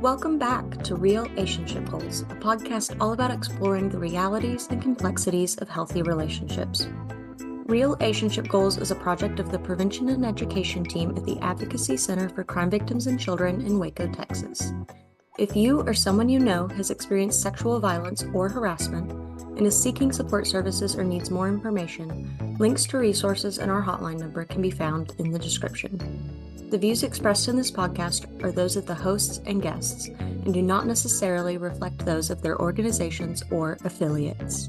Welcome back to Real-ationship Goals, a podcast all about exploring the realities and complexities of healthy relationships. Real-ationship Goals is a project of the Prevention and Education team at the Advocacy Center for Crime Victims and Children in Waco, Texas. If you or someone you know has experienced sexual violence or harassment and is seeking support services or needs more information, links to resources and our hotline number can be found in the description. The views expressed in this podcast are those of the hosts and guests and do not necessarily reflect those of their organizations or affiliates.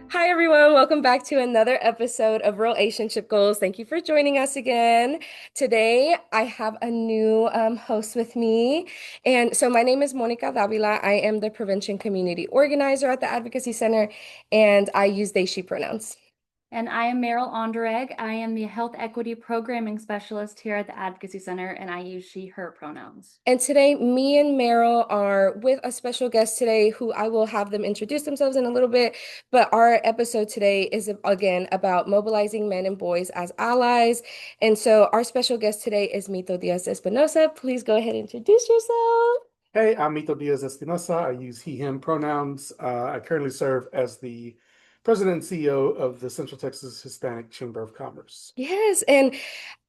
Hi, everyone. Welcome back to another episode of Real-ationship Goals. Thank you for joining us again. Today, I have a new host with me. And so my name is Monica Davila. I am the Prevention Community Organizer at the Advocacy Center, and I use they, she pronouns. And I am Meryl Onderegg. I am the Health Equity Programming Specialist here at the Advocacy Center, and I use she, her pronouns. And today, me and Meryl are with a special guest today who I will have them introduce themselves in a little bit. But our episode today is, again, about mobilizing men and boys as allies. And so our special guest today is Mito Diaz-Espinoza. Please go ahead and introduce yourself. Hey, I'm Mito Diaz-Espinoza. I use he, him pronouns. I currently serve as the President and CEO of the Central Texas Hispanic Chamber of Commerce. Yes, and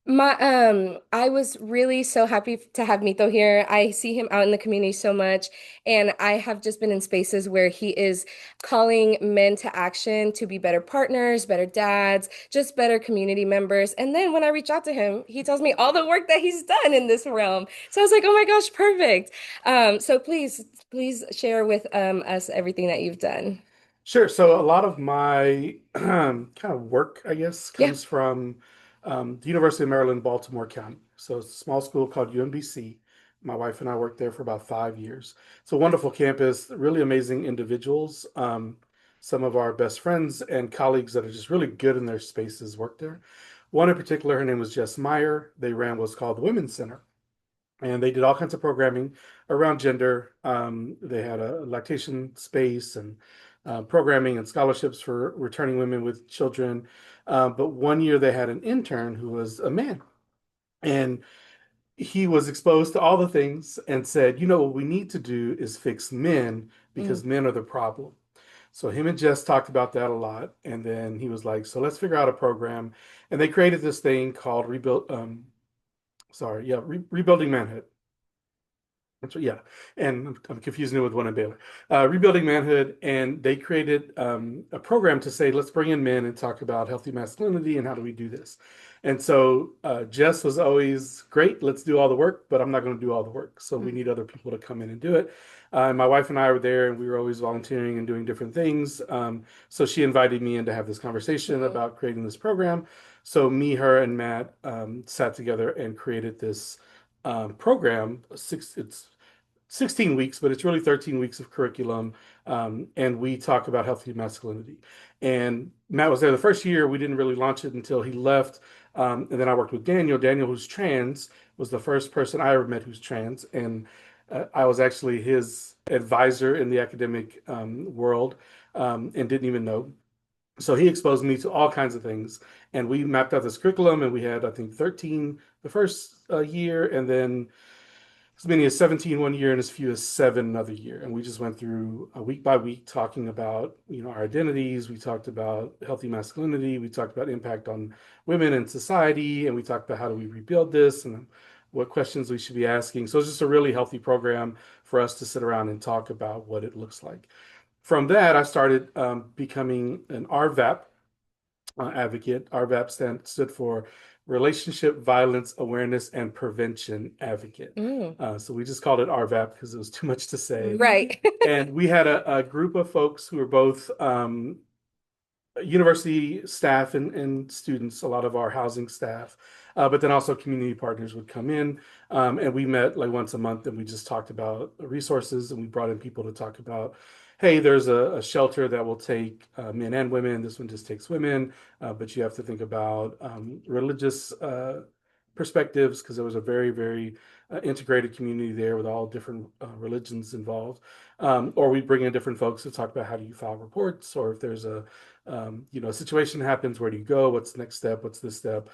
I was really so happy to have Mito here. I see him out in the community so much, and I have just been in spaces where he is calling men to action to be better partners, better dads, just better community members. And then when I reach out to him, he tells me all the work that he's done in this realm. So I was like, oh my gosh, perfect. So please share with us everything that you've done. Sure. So a lot of my kind of work, I guess, comes from the University of Maryland, Baltimore County. So it's a small school called UMBC. My wife and I worked there for about 5 years. It's a wonderful campus, really amazing individuals. Some of our best friends and colleagues that are just really good in their spaces work there. One in particular, her name was Jess Meyer. They ran what's called the Women's Center. And they did all kinds of programming around gender. They had a lactation space and programming and scholarships for returning women with children. But one year they had an intern who was a man. And he was exposed to all the things and said, you know, what we need to do is fix men because men are the problem. So him and Jess talked about that a lot. And then he was like, so let's figure out a program. And they created this thing called Rebuilding Manhood. Yeah, and I'm confusing it with one in Baylor. Rebuilding Manhood, and they created a program to say, let's bring in men and talk about healthy masculinity and how do we do this. And so Jess was always great, let's do all the work, but I'm not going to do all the work. So we need other people to come in and do it. And my wife and I were there, and we were always volunteering and doing different things. So she invited me in to have this conversation about creating this program. So me, her, and Matt sat together and created this program. It's 16 weeks, but it's really 13 weeks of curriculum. And we talk about healthy masculinity. And Matt was there the first year. We didn't really launch it until he left. And then I worked with Daniel. Daniel, who's trans, was the first person I ever met who's trans. And I was actually his advisor in the academic world and didn't even know. So he exposed me to all kinds of things. And we mapped out this curriculum, and we had, I think, 13 the first year, and then as many as 17 one year and as few as 7 another year. And we just went through week by week talking about, you know, our identities. We talked about healthy masculinity. We talked about impact on women and society. And we talked about how do we rebuild this and what questions we should be asking. So it's just a really healthy program for us to sit around and talk about what it looks like. From that, I started becoming an RVAP advocate. RVAP stood for Relationship Violence Awareness and Prevention Advocate. So we just called it RVAP because it was too much to say. Right. And we had a group of folks who were both university staff and students, a lot of our housing staff, but then also community partners would come in. And we met like once a month, and we just talked about resources, and we brought in people to talk about, hey, there's a shelter that will take men and women. This one just takes women, but you have to think about religious perspectives because there was a very, very integrated community there with all different religions involved. Or we bring in different folks to talk about how do you file reports, or if there's a A situation happens, where do you go? What's the next step? What's this step?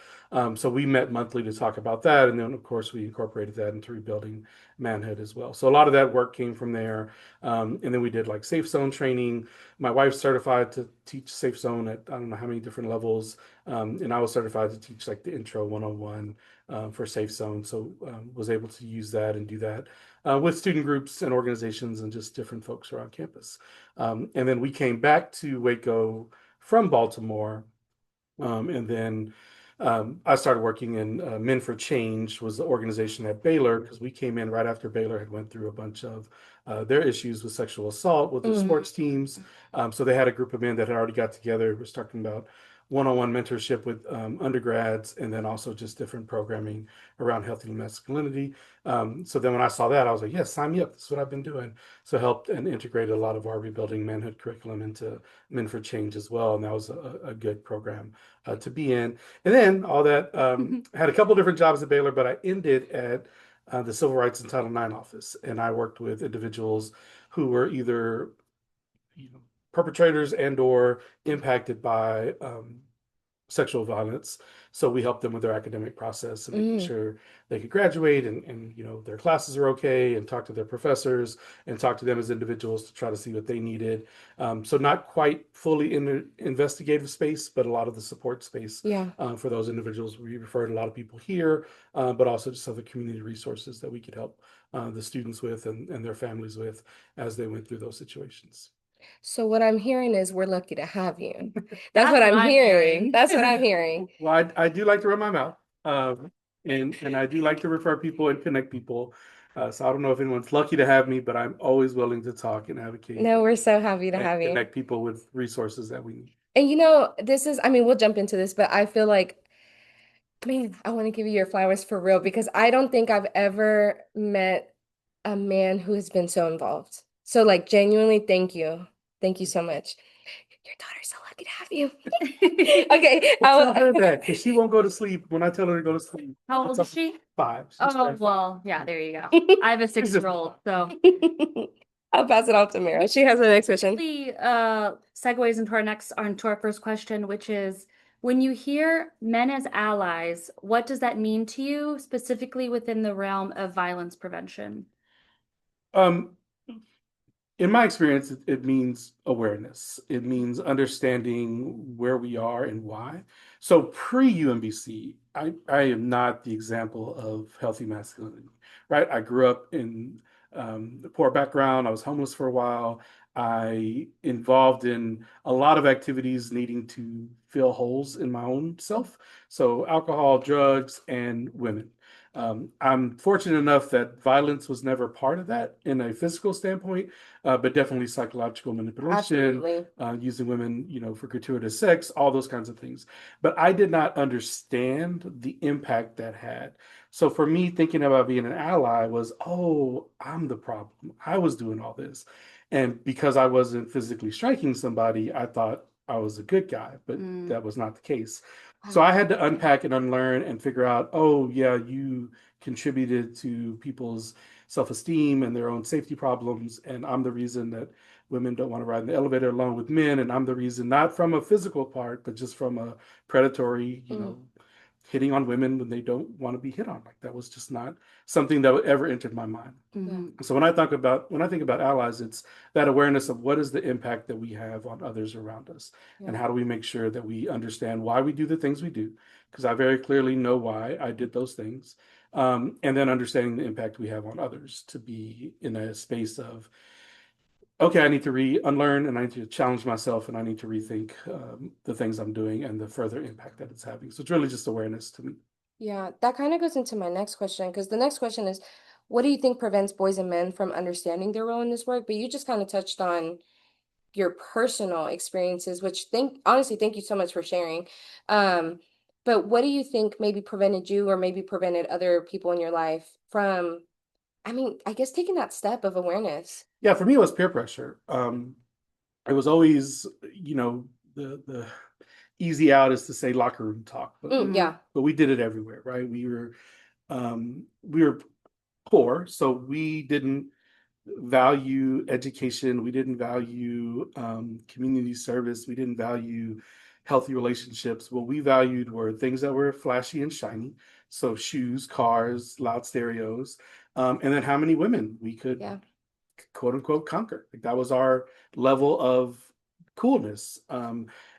So we met monthly to talk about that. And then, of course, we incorporated that into rebuilding manhood as well. So a lot of that work came from there. And then we did like safe zone training. My wife's certified to teach safe zone at I don't know how many different levels. And I was certified to teach like the intro 101 for safe zone. So was able to use that and do that with student groups and organizations and just different folks around campus. And then we came back to Waco from Baltimore. And then I started working in Men for Change, was the organization at Baylor, because we came in right after Baylor had went through a bunch of their issues with sexual assault with their sports teams. So they had a group of men that had already got together. We're talking about one-on-one mentorship with undergrads, and then also just different programming around healthy masculinity. So then when I saw that, I was like, yes, sign me up. That's what I've been doing. So helped and integrated a lot of our rebuilding manhood curriculum into Men for Change as well. And that was a good program to be in. And then all that, had a couple different jobs at Baylor, but I ended at the Civil Rights and Title IX office. And I worked with individuals who were either perpetrators and or impacted by sexual violence. So we helped them with their academic process and making sure they could graduate and their classes are okay, and talk to their professors and talk to them as individuals to try to see what they needed. So not quite fully in the investigative space, but a lot of the support space for those individuals. We referred a lot of people here, but also just other community resources that we could help the students with and their families with as they went through those situations. So what I'm hearing is we're lucky to have you. That's what I'm hearing. That's what I'm hearing. Well, I do like to run my mouth, and I do like to refer people and connect people. So I don't know if anyone's lucky to have me, but I'm always willing to talk and advocate. No, we're so happy to have you. Connect people with resources that we need. And this is, I mean, we'll jump into this, but I feel like, man, I want to give you your flowers for real, because I don't think I've ever met a man who has been so involved. So like genuinely, thank you. Thank you so much. Your daughter's so lucky to have you. Okay. Well, tell her that, because she won't go to sleep when I tell her to go to sleep. How old is she? 5. Oh, well, yeah, there you go. I have a 6-year-old, so. I'll pass it off to Mira. She has the next question. Segues into our first question, which is, when you hear men as allies, what does that mean to you, specifically within the realm of violence prevention? In my experience, it means awareness. It means understanding where we are and why. So pre-UMBC, I am not the example of healthy masculinity, right? I grew up in a poor background. I was homeless for a while. I involved in a lot of activities needing to fill holes in my own self. So alcohol, drugs, and women. I'm fortunate enough that violence was never part of that in a physical standpoint, but definitely psychological manipulation, using women, for gratuitous sex, all those kinds of things. But I did not understand the impact that had. So for me, thinking about being an ally was, oh, I'm the problem. I was doing all this. And because I wasn't physically striking somebody, I thought I was a good guy, but that was not the case. So I had to unpack and unlearn and figure out, oh, yeah, you contributed to people's self-esteem and their own safety problems. And I'm the reason that women don't want to ride in the elevator alone with men. And I'm the reason, not from a physical part, but just from a predatory, hitting on women when they don't want to be hit on. Like that was just not something that ever entered my mind. So when I think about allies, it's that awareness of what is the impact that we have on others around us, and how do we make sure that we understand why we do the things we do, because I very clearly know why I did those things, and then understanding the impact we have on others, to be in a space of, okay, I need to unlearn, and I need to challenge myself, and I need to rethink the things I'm doing and the further impact that it's having. So it's really just awareness to me. Yeah, that kind of goes into my next question, because the next question is, what do you think prevents boys and men from understanding their role in this work? But you just kind of touched on your personal experiences, which honestly, thank you so much for sharing. But what do you think maybe prevented you, or maybe prevented other people in your life from, I guess, taking that step of awareness? Yeah, for me, it was peer pressure. It was always, the easy out is to say locker room talk, but we did it everywhere, right? We were poor, so we didn't value education. We didn't value community service. We didn't value healthy relationships. What we valued were things that were flashy and shiny. So shoes, cars, loud stereos, and then how many women we could quote unquote conquer. Like that was our level of coolness.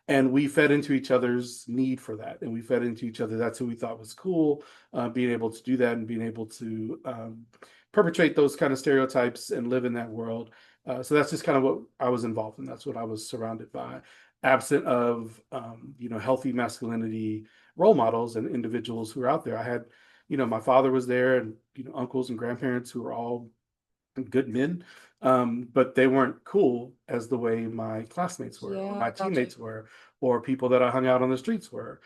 And we fed into each other's need for that. And we fed into each other. That's who we thought was cool, being able to do that and being able to perpetrate those kind of stereotypes and live in that world. So that's just kind of what I was involved in. That's what I was surrounded by, absent of, healthy masculinity role models and individuals who are out there. I had, my father was there and, uncles and grandparents who were all good men, but they weren't cool as the way my classmates were, or my teammates were, or people that I hung out on the streets were.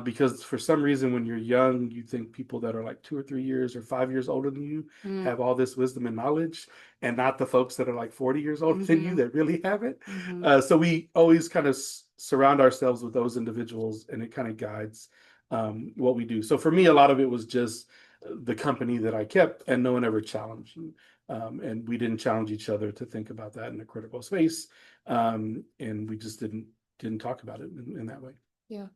Because for some reason, when you're young, you think people that are like 2 or 3 years or 5 years older than you have all this wisdom and knowledge, and not the folks that are like 40 years older than you that really have it. So we always kind of surround ourselves with those individuals, and it kind of guides what we do. So for me, a lot of it was just the company that I kept, and no one ever challenged me. And we didn't challenge each other to think about that in a critical space. And we just didn't talk about it in that way. Yeah.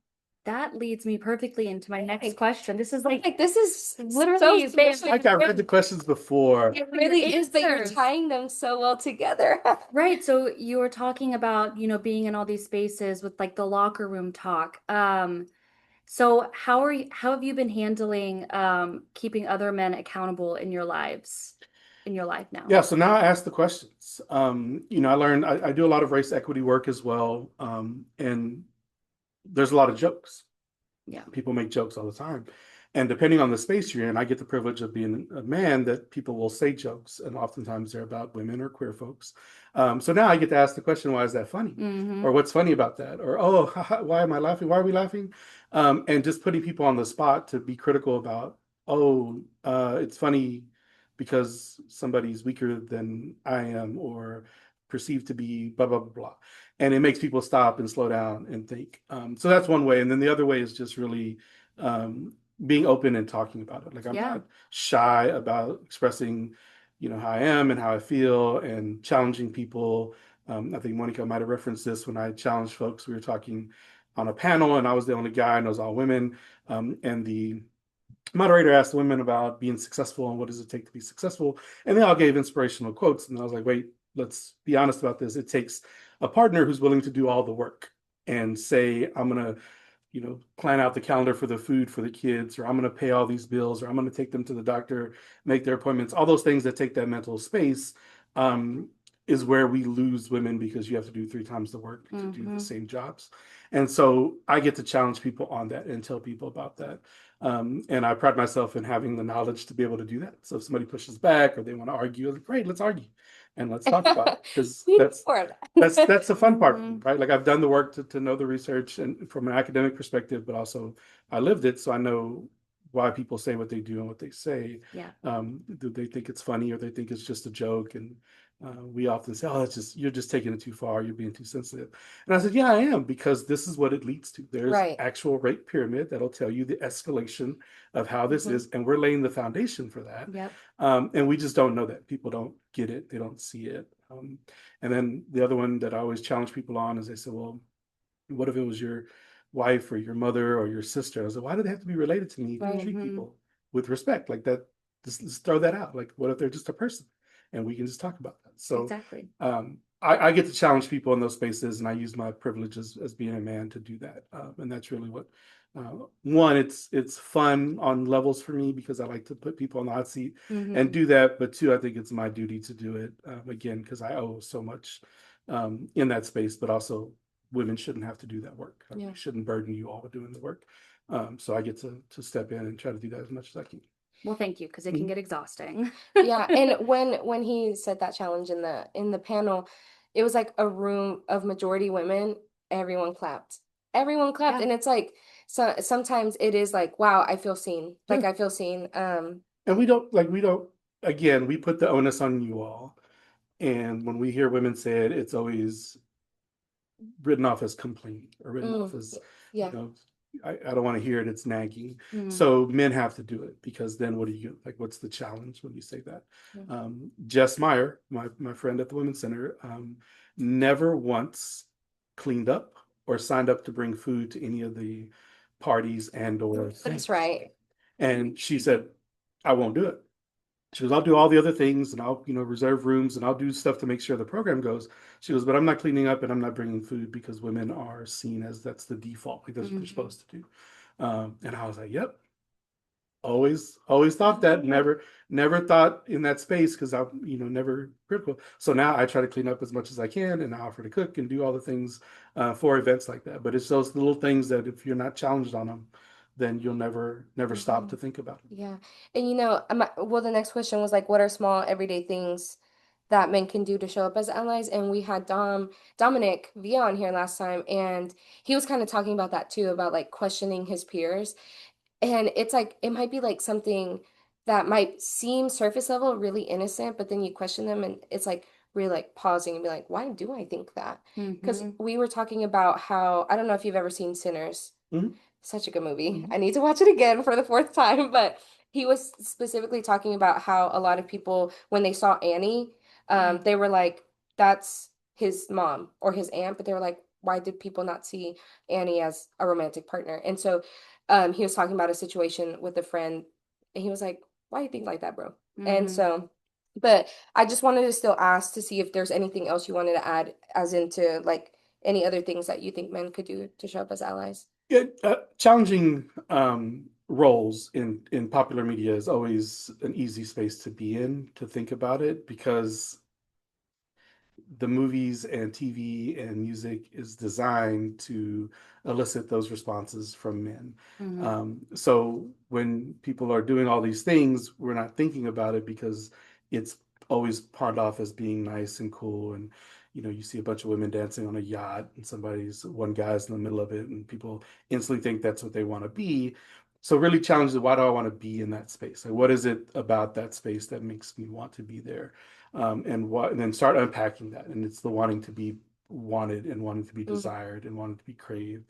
That leads me perfectly into my next question. This is like this is literally so Like I read the questions before. It really is, but you're tying them so well together. Right. So you were talking about, being in all these spaces with like the locker room talk. So how have you been handling keeping other men accountable in your life now? Yeah, so now I ask the questions. I learned I do a lot of race equity work as well. And there's a lot of jokes. Yeah. People make jokes all the time. And depending on the space you're in, I get the privilege of being a man that people will say jokes, and oftentimes they're about women or queer folks. So now I get to ask the question, why is that funny? Or what's funny about that? Or, oh, why am I laughing? Why are we laughing? And just putting people on the spot to be critical about, it's funny because somebody's weaker than I am, or perceived to be blah, blah, blah, blah. And it makes people stop and slow down and think. So that's one way. And then the other way is just really being open and talking about it. Like I'm not shy about expressing, how I am and how I feel, and challenging people. I think Monica might have referenced this when I challenged folks. We were talking on a panel and I was the only guy and it was all women. And the moderator asked the women about being successful and what does it take to be successful. And they all gave inspirational quotes. And I was like, wait, let's be honest about this. It takes a partner who's willing to do all the work and say, I'm going to, plan out the calendar for the food for the kids, or I'm going to pay all these bills, or I'm going to take them to the doctor, make their appointments, all those things that take that mental space, is where we lose women, because you have to do 3 times the work to do the same jobs. And so I get to challenge people on that and tell people about that. And I pride myself in having the knowledge to be able to do that. So if somebody pushes back or they want to argue, I'm like, great, let's argue and let's talk about it, because that's the fun part, right? Like I've done the work to know the research and from an academic perspective, but also I lived it, so I know why people say what they do and what they say. Yeah. Do they think it's funny, or they think it's just a joke? And we often say, oh, you're just taking it too far, you're being too sensitive. And I said, yeah, I am, because this is what it leads to. There's actual rate pyramid that'll tell you the escalation of how this is, and we're laying the foundation for that. Yep. And we just don't know that. People don't get it, they don't see it. And then the other one that I always challenge people on is, they say, well, what if it was your wife or your mother or your sister? I was like, why do they have to be related to me to treat people with respect like that? Just throw that out. Like, what if they're just a person and we can just talk about that? So exactly. I get to challenge people in those spaces, and I use my privilege as being a man to do that. And that's really what, one, it's fun on levels for me, because I like to put people on the hot seat and do that. But 2, I think it's my duty to do it, again, because I owe so much in that space, but also women shouldn't have to do that work. We shouldn't burden you all with doing the work. So I get to step in and try to do that as much as I can. Well, thank you, because it can get exhausting. Yeah, and when he said that challenge in the panel, it was like a room of majority women. Everyone clapped. And it's like, so sometimes it is like, wow, I feel seen. Like I feel seen. And we don't again, we put the onus on you all. And when we hear women say it, it's always written off as complaining, or written off as I don't want to hear it. It's nagging. Mm. So men have to do it, because then what do you like? What's the challenge when you say that? Yeah. Jess Meyer, my friend at the Women's Center, never once cleaned up or signed up to bring food to any of the parties and or That's right. And she said, I won't do it. She goes, I'll do all the other things, and I'll, reserve rooms, and I'll do stuff to make sure the program goes. She goes, but I'm not cleaning up and I'm not bringing food, because women are seen as that's the default. Like that's what they're supposed to do. And I was like, yep. Always thought that. Never thought in that space, because I'm, never critical. So now I try to clean up as much as I can, and I offer to cook and do all the things for events like that. But it's those little things that if you're not challenged on them, then you'll never stop to think about them. Yeah. And well, the next question was like, what are small everyday things that men can do to show up as allies? And we had Dominic Villa on here last time, and he was kind of talking about that too, about like questioning his peers. And it's like it might be like something that might seem surface level really innocent, but then you question them and it's like really like pausing and be like, why do I think that? Because we were talking about how, I don't know if you've ever seen Sinners. Mhm. Such a good movie. Mhm. I need to watch it again for the fourth time, but he was specifically talking about how a lot of people, when they saw Annie, they were like, that's his mom or his aunt, but they were like, why did people not see Annie as a romantic partner? And so he was talking about a situation with a friend, and he was like, why do you think like that, bro? And so, but I just wanted to still ask to see if there's anything else you wanted to add, as into like any other things that you think men could do to show up as allies. Yeah, challenging roles in popular media is always an easy space to be in, to think about it, because the movies and TV and music is designed to elicit those responses from men. So when people are doing all these things, we're not thinking about it, because it's always pawned off as being nice and cool. And you see a bunch of women dancing on a yacht, and one guy's in the middle of it, and people instantly think that's what they want to be. So really challenge the, why do I want to be in that space? Like, what is it about that space that makes me want to be there? And then start unpacking that. And it's the wanting to be wanted, and wanting to be desired, and wanting to be craved.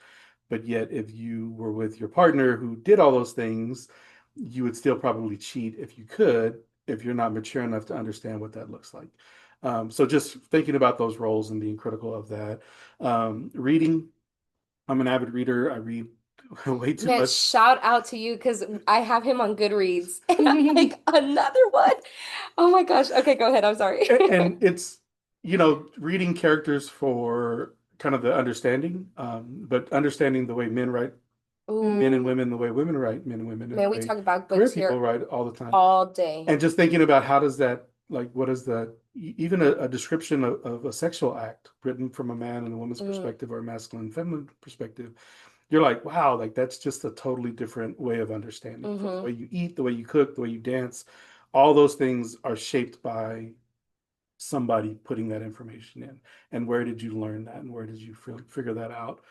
But yet, if you were with your partner who did all those things, you would still probably cheat if you could, if you're not mature enough to understand what that looks like. So just thinking about those roles and being critical of that. Reading, I'm an avid reader. I read way too Man, much. shout out to you, because I have him on Goodreads, and I'm like, another one. Oh my gosh. Okay, go ahead. I'm sorry. And it's, reading characters for kind of the understanding, but understanding the way men write men and Ooh, women, the way women write men and women, and man, the we way talk about queer books people here write all the time. all day. And just thinking about how does that, like, what is that, even a description of a sexual act written from a man and a woman's perspective, or a masculine and feminine perspective, you're like, wow, like that's just a totally different way of understanding. From the way you eat, the way you cook, the way you dance, all those things are shaped by somebody putting that information in. And where did you learn that, and where did you figure that out,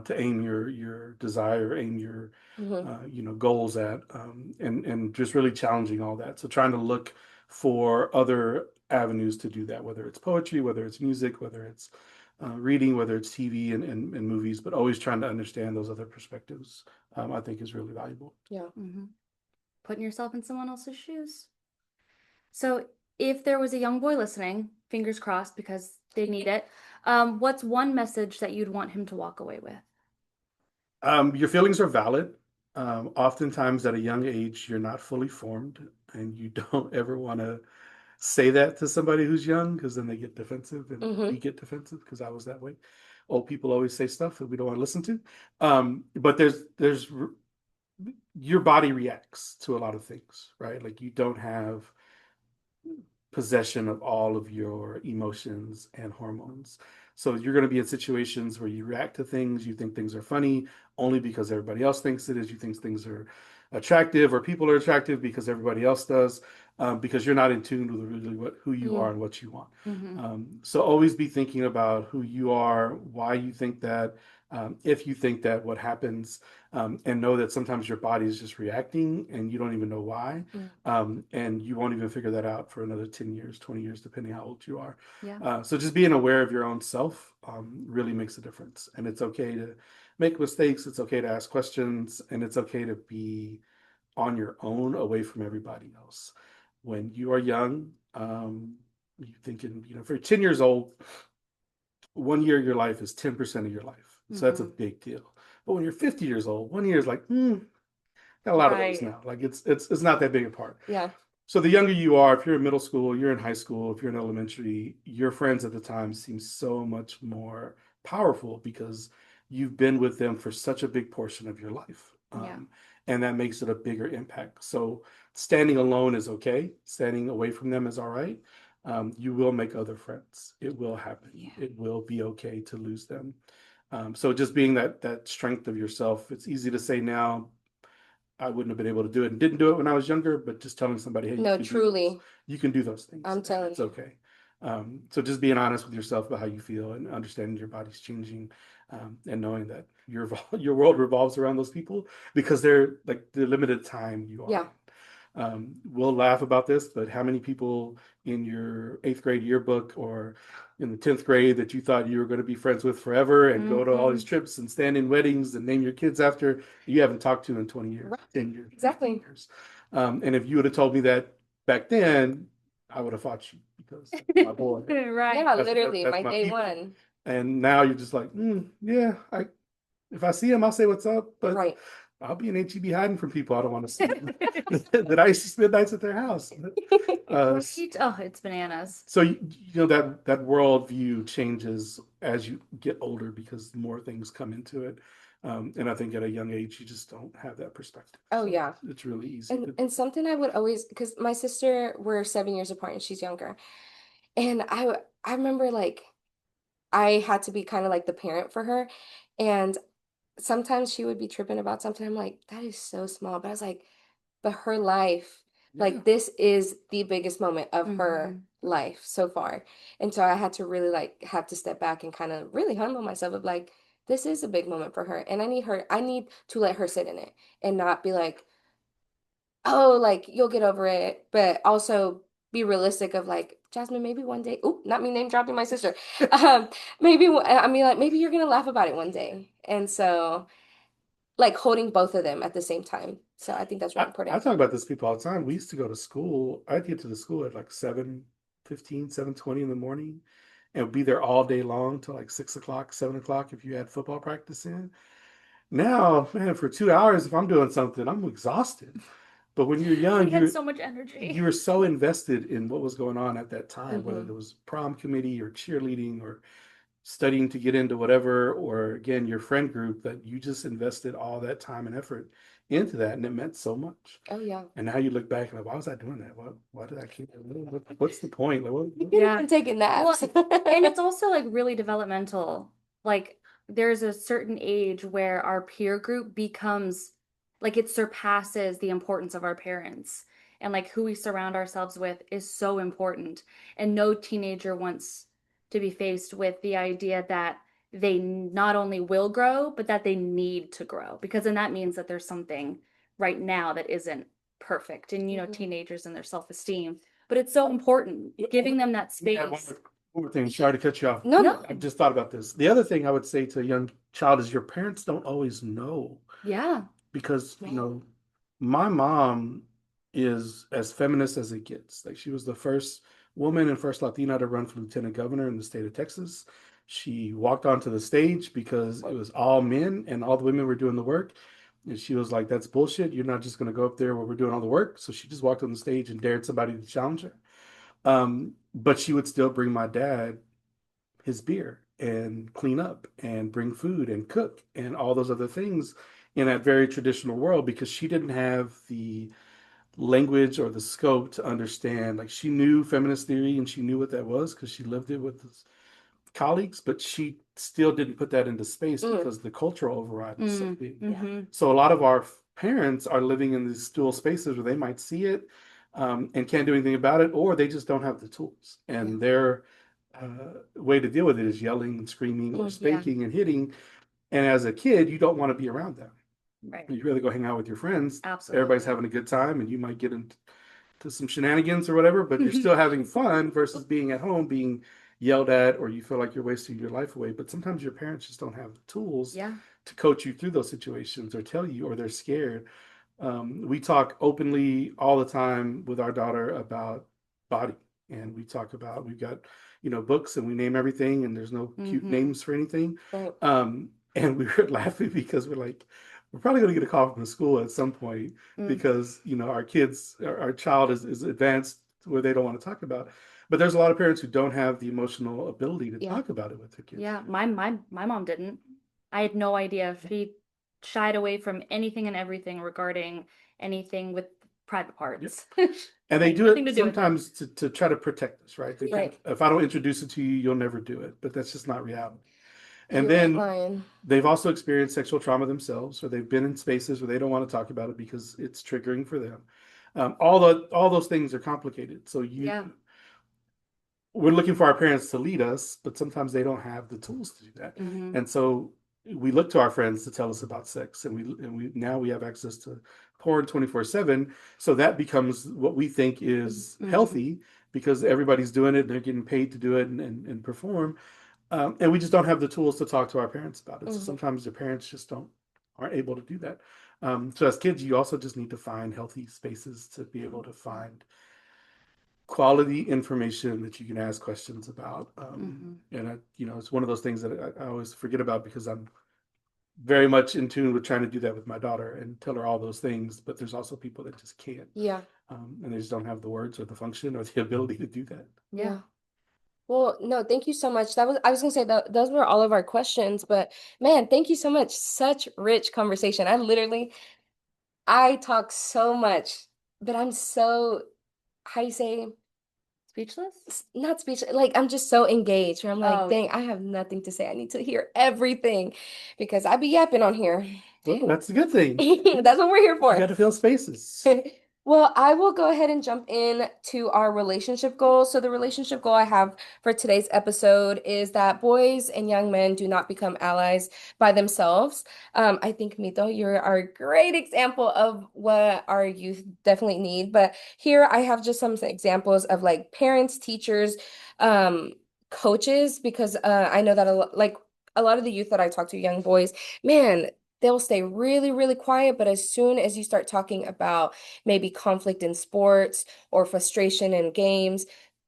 to aim your desire, aim your goals at, and just really challenging all that. So trying to look for other avenues to do that, whether it's poetry, whether it's music, whether it's reading, whether it's TV and movies, but always trying to understand those other perspectives, I think is really valuable. Yeah. Putting yourself in someone else's shoes. So if there was a young boy listening, fingers crossed because they need it, what's one message that you'd want him to walk away with? Your feelings are valid. Oftentimes at a young age, you're not fully formed, and you don't ever want to say that to somebody who's young, because then they get defensive, and we get defensive, because I was that way. Old people always say stuff that we don't want to listen to. But there's your body reacts to a lot of things, right? Like, you don't have possession of all of your emotions and hormones. So you're going to be in situations where you react to things, you think things are funny only because everybody else thinks it is, you think things are attractive, or people are attractive because everybody else does, because you're not in tune with really who you are and what you want. So always be thinking about who you are, why you think that, If you think that what happens, and know that sometimes your body is just reacting and you don't even know why, and you won't even figure that out for another 10 years, 20 years, depending how old you are. Yeah. So just being aware of your own self really makes a difference. And it's okay to make mistakes. It's okay to ask questions, and it's okay to be on your own away from everybody else. When you are young, you thinking, if you're 10 years old, 1 year of your life is 10% of your life. So that's a big deal. But when you're 50 years old, 1 year is like, got a lot of those now. Like it's not that big a part. Yeah. So the younger you are, if you're in middle school, you're in high school, if you're in elementary, your friends at the time seem so much more powerful because you've been with them for such a big portion of your life. And that makes it a bigger impact. So standing alone is okay. Standing away from them is all right. You will make other friends. It will happen. It will be okay to lose them. So just being that strength of yourself, it's easy to say now, I wouldn't have been able to do it and didn't do it when I was younger, but just telling somebody, hey, No, truly. you can do those things. I'm telling it's you. okay. So just being honest with yourself about how you feel and understanding your body's changing, and knowing that your world revolves around those people because they're like the limited time you are. Yeah. We'll laugh about this, but how many people in your 8th grade yearbook or in the 10th grade that you thought you were going to be friends with forever and go to all these trips and stand in weddings and name your kids after, you haven't talked to in 20 years, 10 years, Exactly. 15 years. And if you would have told me that back then, I would have fought you because that's my boy. Right. Yeah, literally, that's my day people. one. And now you're just like, yeah, if I see him, I'll say what's up, but Right. I'll be in HEB hiding from people I don't want to see that I used to spend nights at their house. It's bananas. So that worldview changes as you get older because more things come into it, and I think at a young age you just don't have that perspective. Oh, So yeah. it's really easy. And something I would always, because my sister, we're 7 years apart and she's younger. And I remember like I had to be kind of like the parent for her. And sometimes she would be tripping about something. I'm like, that is so small. But I was like, but her life, Yeah. like this is the biggest moment of her life so far. And so I had to really like have to step back and kind of really humble myself of like, this is a big moment for her. And I need to let her sit in it and not be like, oh, like you'll get over it, but also be realistic of like, Jasmine, maybe one day, oh, not me name dropping my sister. I mean, like maybe you're gonna laugh about it one day. And so like holding both of them at the same time. So I think that's really important. I talk about this to people all the time. We used to go to school. I'd get to the school at like 7:15, 7:20 in the morning and be there all day long till like 6 o'clock, 7 o'clock if you had football practice in. Now, man, for 2 hours, if I'm doing something, I'm exhausted. But when you're young, We had so much energy. you were so invested in what was going on at that time, whether it was prom committee or cheerleading or studying to get into whatever, or again, your friend group, that you just invested all that time and effort into that, and it meant so much. Oh yeah. And now you look back and like, why was I doing that? Why did I keep it? What's the point? Like, Even taking naps. And it's also like really developmental. Like there's a certain age where our peer group becomes like it surpasses the importance of our parents. And like who we surround ourselves with is so important. And no teenager wants to be faced with the idea that they not only will grow, but that they need to grow. Because then that means that there's something right now that isn't perfect. And, teenagers and their self-esteem. But it's so important, giving them that space. Yeah, one more thing. Sorry to cut you off. No. I just thought about this. The other thing I would say to a young child is your parents don't always know. Yeah. Because, my mom is as feminist as it gets. Like she was the first woman and first Latina to run for lieutenant governor in the state of Texas. She walked onto the stage because it was all men and all the women were doing the work. And she was like, that's bullshit. You're not just going to go up there where we're doing all the work. So she just walked on the stage and dared somebody to challenge her. But she would still bring my dad his beer and clean up and bring food and cook and all those other things in that very traditional world because she didn't have the language or the scope to understand. Like she knew feminist theory and she knew what that was because she lived it with his colleagues, but she still didn't put that into space because the cultural override was so big. So a lot of our parents are living in these dual spaces where they might see it and can't do anything about it, or they just don't have the tools. And their way to deal with it is yelling and screaming or spanking and hitting. And as a kid, you don't want to be around them. Right. You'd rather go hang out with your friends. Absolutely. Everybody's having a good time, and you might get into some shenanigans or whatever, but you're still having fun versus being at home, being yelled at, or you feel like you're wasting your life away. But sometimes your parents just don't have the tools Yeah. to coach you through those situations or tell you, or they're scared. We talk openly all the time with our daughter about body, and we talk about, we've got, books, and we name everything, and there's no cute names for anything. Right. And we were laughing because we're like, we're probably going to get a call from the school at some point because, our child is advanced where they don't want to talk about it. But there's a lot of parents who don't have the emotional ability to talk about it with their kids. Yeah, my mom didn't. I had no idea. She shied away from anything and everything regarding anything with private parts. And they do Nothing it to do with sometimes to try to protect us, right? They Right. think, if I don't introduce it to you, you'll never do it. But that's just not reality. And You ain't then lying. they've also experienced sexual trauma themselves, or they've been in spaces where they don't want to talk about it because it's triggering for them. All those things are complicated. So Yeah. we're looking for our parents to lead us, but sometimes they don't have the tools to do that. And so we look to our friends to tell us about sex, and we now we have access to porn 24/7. So that becomes what we think is healthy because everybody's doing it, and they're getting paid to do it and perform. And we just don't have the tools to talk to our parents about it. So sometimes the parents just aren't able to do that. So as kids, you also just need to find healthy spaces to be able to find quality information that you can ask questions about. And it's one of those things that I always forget about because I'm very much in tune with trying to do that with my daughter and tell her all those things. But there's also people that just can't. Yeah. And they just don't have the words or the function or the ability to do that. Yeah. Well, no, thank you so much. I was gonna say that those were all of our questions, but man, thank you so much. Such rich conversation. I talk so much, but I'm so, how you say, Speechless? not speechless, like I'm just so engaged where I'm like, Oh. dang, I have nothing to say. I need to hear everything because I be yapping on here. Well, that's a good thing. That's what we're here You for. got to fill spaces. Well, I will go ahead and jump in to our relationship goals. So the relationship goal I have for today's episode is that boys and young men do not become allies by themselves. I think, Mito, you're our great example of what our youth definitely need. But here I have just some examples of like parents, teachers, coaches, because I know that a lot of the youth that I talk to, young boys, man, they'll stay really, really quiet. But as soon as you start talking about maybe conflict in sports or frustration in games,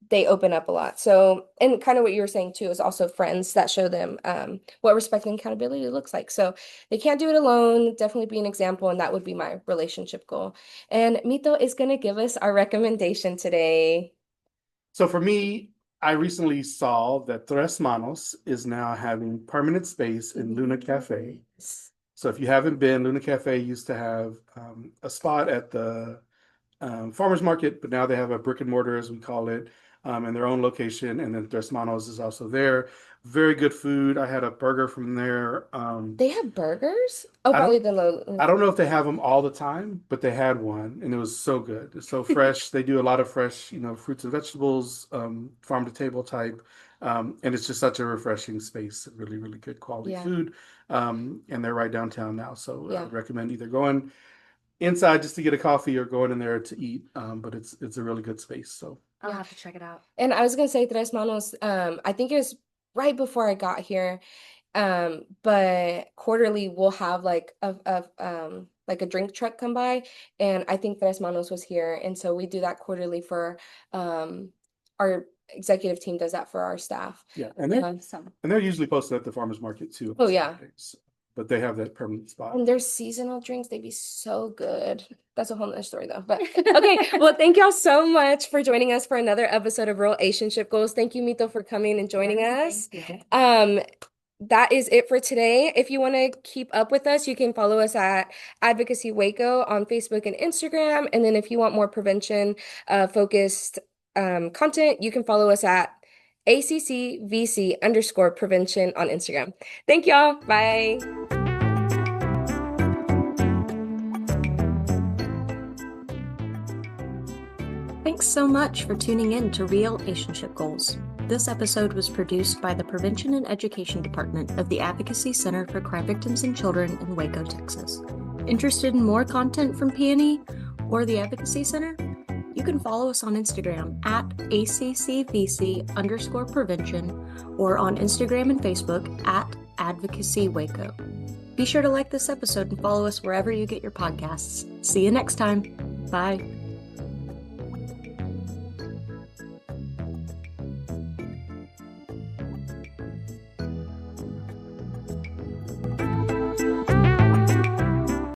they open up a lot. So, and kind of what you were saying too is also friends that show them what respect and accountability looks like. So they can't do it alone. Definitely be an example, and that would be my relationship goal. And Mito is going to give us our recommendation today. So for me, I recently saw that Tres Manos is now having permanent space in Luna Café. So if you haven't been, Luna Cafe used to have a spot at the farmers market, but now they have a brick and mortar, as we call it, in their own location. And then Tres Manos is also there. Very good food. I had a burger from there. They have burgers? Oh, I probably I don't know if they have them all the time, but they had one, and it was so good. It's so fresh. They do a lot of fresh, fruits and vegetables, farm to table type. And it's just such a refreshing space. Really, really good quality food. And they're right downtown now. So I would recommend either going inside just to get a coffee or going in there to eat. But it's a really good space. So I'll have to check it out. And I was gonna say Tres Manos, I think it was right before I got here. But quarterly we'll have like a drink truck come by, and I think Tres Manos was here, and so we do that quarterly for our executive team does that for our staff. Yeah, and they're usually posted at the farmers market too. Oh yeah. But they have that permanent spot. And their seasonal drinks, they'd be so good. That's a whole nother story though. But okay, well, thank y'all so much for joining us for another episode of Real-ationship Goals. Thank you, Mito, for coming and joining us. That is it for today. If you want to keep up with us, you can follow us at Advocacy Waco on Facebook and Instagram. And then if you want more prevention focused content, you can follow us at ACCVC_prevention on Instagram. Thank y'all. Bye. Thanks so much for tuning in to Real-ationship Goals. This episode was produced by the Prevention and Education Department of the Advocacy Center for Crime Victims and Children in Waco, Texas. Interested in more content from P&E or the Advocacy Center? You can follow us on Instagram at ACCVC_prevention or on Instagram and Facebook at Advocacy Waco. Be sure to like this episode and follow us wherever you get your podcasts. See you next time. Bye.